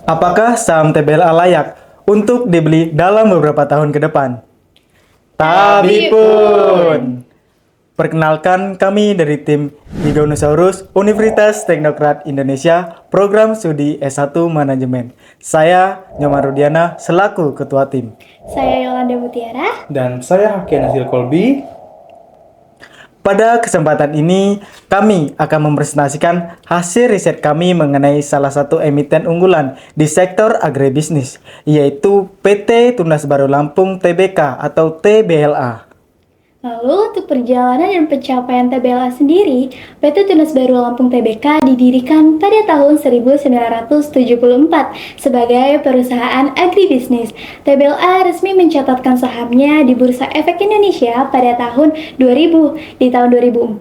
Apakah saham TBLA layak untuk dibeli dalam beberapa tahun ke depan? Tabi pun. Perkenalkan, kami dari tim Higaunosaurus Universitas Teknokrat Indonesia, program studi S1 Manajemen. Saya Nyoman Rudiana selaku ketua tim. Saya Yolanda Mutiara. Dan saya Hakian Hasil Kolbi. Pada kesempatan ini, kami akan mempresentasikan hasil riset kami mengenai salah satu emiten unggulan di sektor agribisnis, yaitu PT Tunas Baru Lampung Tbk atau TBLA. Lalu untuk perjalanan dan pencapaian TBLA sendiri, PT Tunas Baru Lampung Tbk didirikan pada tahun 1974 sebagai perusahaan agribisnis. TBLA resmi mencatatkan sahamnya di Bursa Efek Indonesia pada tahun 2000. Di tahun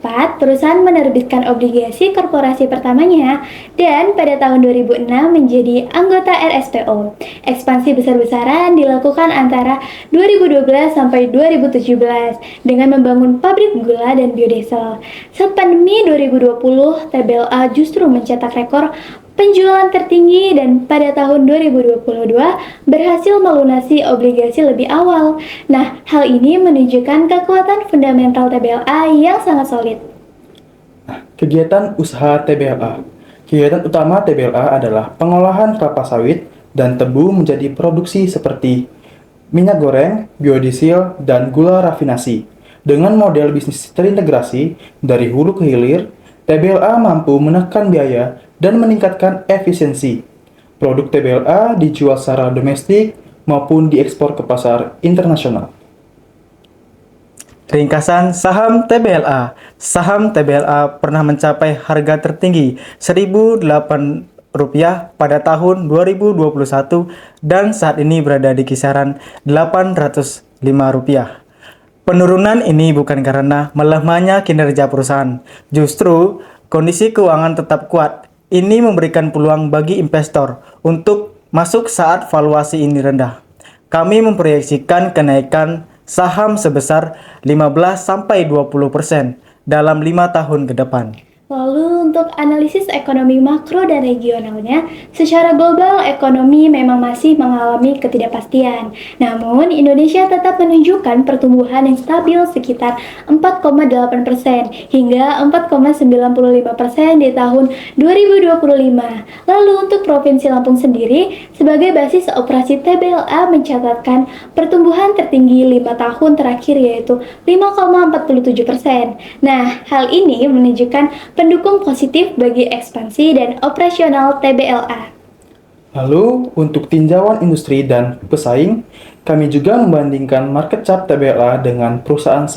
2004, perusahaan menerbitkan obligasi korporasi pertamanya dan pada tahun 2006 menjadi anggota RSPO. Ekspansi besar-besaran dilakukan antara 2012 sampai 2017 dengan membangun pabrik gula dan biodiesel. Saat pandemi 2020, TBLA justru mencetak rekor penjualan tertinggi dan pada tahun 2022 berhasil melunasi obligasi lebih awal. Nah, hal ini menunjukkan kekuatan fundamental TBLA yang sangat solid. Kegiatan usaha TBLA. Kegiatan utama TBLA adalah pengolahan kelapa sawit dan tebu menjadi produksi seperti minyak goreng, biodiesel, dan gula rafinasi. Dengan model bisnis terintegrasi dari hulu ke hilir, TBLA mampu menekan biaya dan meningkatkan efisiensi. Produk TBLA dijual secara domestik maupun diekspor ke pasar internasional. Ringkasan saham TBLA. Saham TBLA pernah mencapai harga tertinggi Rp1.008 pada tahun 2021 dan saat ini berada di kisaran Rp805. Penurunan ini bukan karena melemahnya kinerja perusahaan. Justru, kondisi keuangan tetap kuat. Ini memberikan peluang bagi investor untuk masuk saat valuasi ini rendah. Kami memproyeksikan kenaikan saham sebesar 15-20% dalam 5 tahun ke depan. Lalu untuk analisis ekonomi makro dan regionalnya, secara global ekonomi memang masih mengalami ketidakpastian. Namun, Indonesia tetap menunjukkan pertumbuhan yang stabil sekitar 4,8% hingga 4,95% di tahun 2025. Lalu untuk Provinsi Lampung sendiri, sebagai basis operasi TBLA mencatatkan pertumbuhan tertinggi 5 tahun terakhir yaitu 5,47%. Nah, hal ini menunjukkan pendukung positif bagi ekspansi dan operasional TBLA. Lalu, untuk tinjauan industri dan pesaing, kami juga membandingkan market cap TBLA dengan perusahaan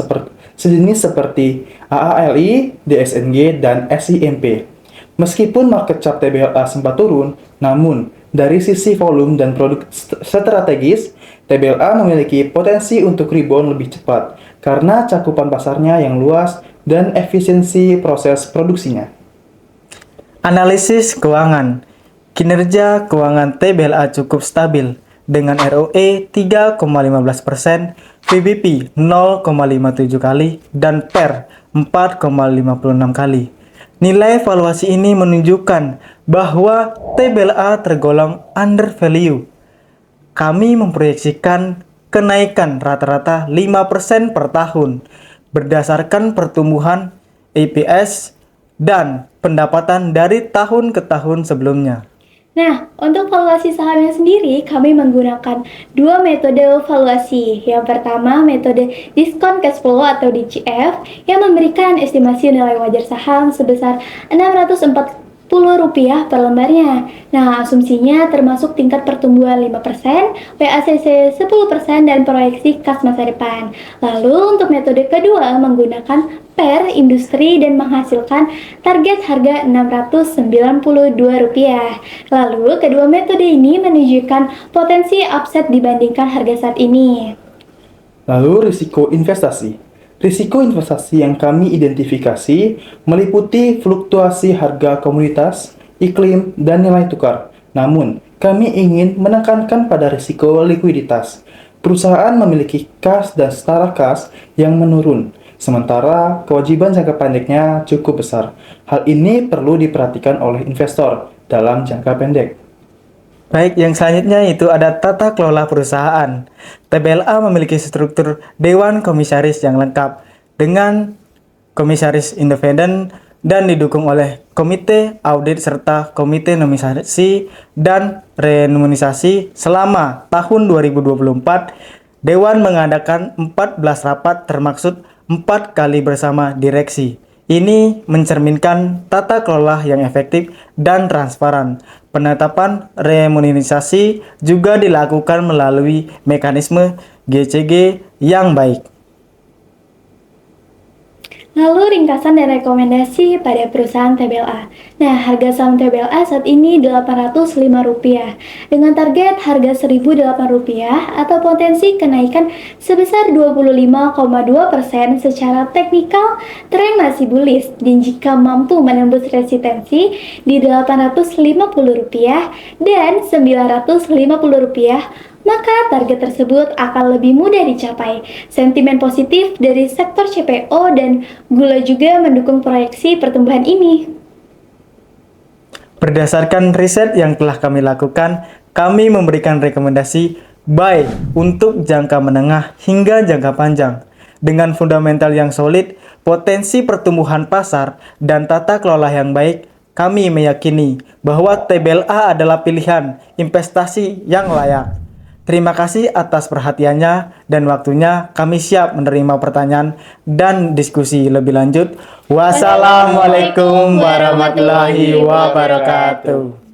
sejenis seperti AALI, DSNG, dan SIMP. Meskipun market cap TBLA sempat turun, namun dari sisi volume dan produk strategis, TBLA memiliki potensi untuk rebound lebih cepat karena cakupan pasarnya yang luas dan efisiensi proses produksinya. Analisis keuangan. Kinerja keuangan TBLA cukup stabil dengan ROE 3,15%, PBP 0,57 kali, dan PER 4,56 kali. Nilai valuasi ini menunjukkan bahwa TBLA tergolong undervalue. Kami memproyeksikan kenaikan rata-rata 5% per tahun berdasarkan pertumbuhan EPS dan pendapatan dari tahun ke tahun sebelumnya. Nah, untuk valuasi sahamnya sendiri, kami menggunakan dua metode valuasi. Yang pertama, metode diskon cash flow atau DCF yang memberikan estimasi nilai wajar saham sebesar Rp640 per lembarnya. Nah, asumsinya termasuk tingkat pertumbuhan 5%, WACC 10%, dan proyeksi kas masa depan. Lalu, untuk metode kedua menggunakan PER industri dan menghasilkan target harga Rp692. Lalu, kedua metode ini menunjukkan potensi upside dibandingkan harga saat ini. Lalu, risiko investasi. Risiko investasi yang kami identifikasi meliputi fluktuasi harga komoditas, iklim, dan nilai tukar. Namun, kami ingin menekankan pada risiko likuiditas. Perusahaan memiliki kas dan setara kas yang menurun, sementara kewajiban jangka pendeknya cukup besar. Hal ini perlu diperhatikan oleh investor dalam jangka pendek. Baik, yang selanjutnya itu ada tata kelola perusahaan. TBLA memiliki struktur Dewan Komisaris yang lengkap dengan komisaris independen dan didukung oleh Komite Audit serta Komite Nominasi dan Remunerasi. Selama tahun 2024, Dewan mengadakan 14 rapat termaksud 4 kali bersama direksi. Ini mencerminkan tata kelola yang efektif dan transparan. Penetapan remunerasi juga dilakukan melalui mekanisme GCG yang baik. Lalu ringkasan dan rekomendasi pada perusahaan TBLA. Nah, harga saham TBLA saat ini Rp805 dengan target harga Rp1.008 atau potensi kenaikan sebesar 25,2%. Secara teknikal, tren masih bullish dan jika mampu menembus resistensi di Rp850 dan Rp950, maka target tersebut akan lebih mudah dicapai. Sentimen positif dari sektor CPO dan gula juga mendukung proyeksi pertumbuhan ini. Berdasarkan riset yang telah kami lakukan, kami memberikan rekomendasi buy untuk jangka menengah hingga jangka panjang. Dengan fundamental yang solid, potensi pertumbuhan pasar, dan tata kelola yang baik, kami meyakini bahwa TBLA adalah pilihan investasi yang layak. Terima kasih atas perhatiannya dan waktunya. Kami siap menerima pertanyaan dan diskusi lebih lanjut. Wassalamualaikum warahmatullahi wabarakatuh.